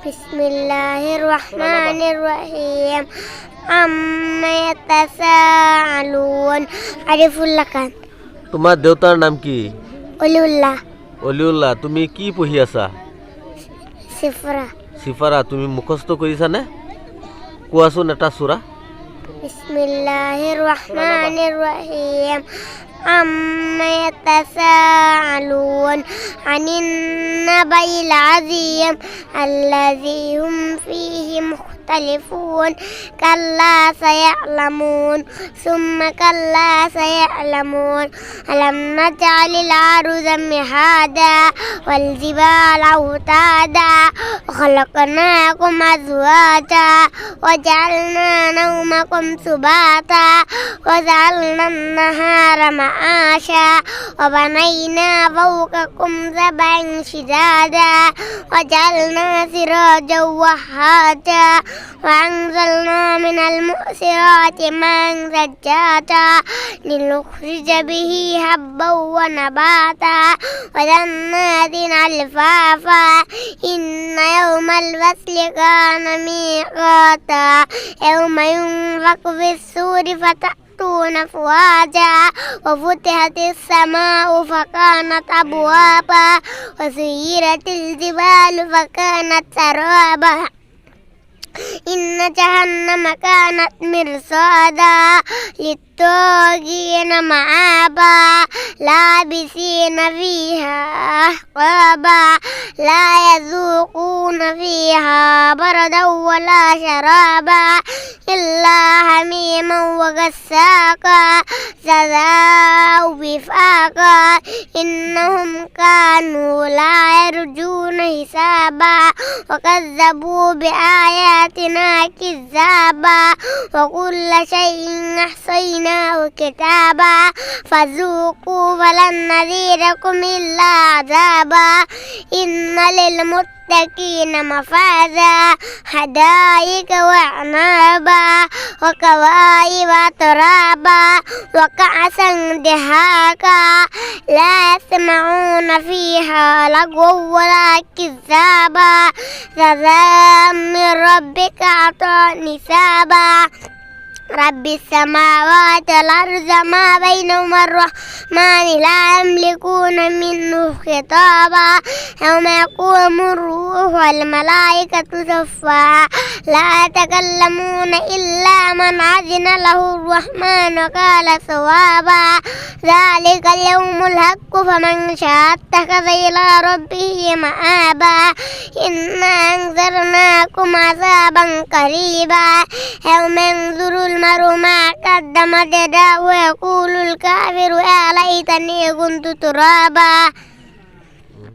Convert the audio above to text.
بسم الله الرحمن الرحيم عما يتساءلون عرف لك তোমার দেউতার নাম কি? অলিউল্লাহ অলিউল্লাহ। তুমি কি পঢ়ি আছা? সিফরা সিফাৰা। তুমি মুখস্থ কৰিছানে? কোৱাচোন এটা সূৰা। বিসমিল্লাহির রহমানির রহিম عما يتساءلون عن النبأ العظيم الذي هم فيه مختلفون كلا سيعلمون ثم كلا سيعلمون ألم نجعل الأرض مهادا والجبال أوتادا وخلقناكم أزواجا وجعلنا نومكم سباتا وجعلنا النهار معاشا وبنينا فوقكم سبعا شدادا وجعلنا سراجا وهاجا وأنزلنا من المعصرات ماء ثجاجا لنخرج به حبا ونباتا وجنات ألفافا إن يوم الفصل كان ميقاتا يوم ينفخ في الصور فتأتون أفواجا وفتحت السماء فكانت أبوابا وسيرت الجبال فكانت سرابا إن جهنم كانت مرصادا للطاغين مآبا لابسين فيها أحقابا لا يذوقون فيها بردا ولا شرابا إلا حميما وغساقا جزاء وفاقا إنهم كانوا لا يرجون حسابا وكذبوا بآياتنا كذابا وكل شيء أحصيناه كتابا فذوقوا فلن نذيركم إلا عذابا إن للمتقين مفازا حدائق وأعنابا وكواعب أترابا وكأسا دهاقا لا يسمعون فيها لغوا ولا كذابا جزاء من ربك عطاء نسابا رب السماوات والأرض ما بينهما الرحمن لا يملكون منه خطابا يوم يقوم الروح والملائكة صفا لا يتكلمون إلا من أذن له الرحمن وقال صوابا ذلك اليوم الحق فمن شاء اتخذ إلى ربه مآبا إنا أنذرناكم عذابا قريبا يوم ينظر المرء ما قدمت يداه ويقول الكافر يا ليتني كنت ترابا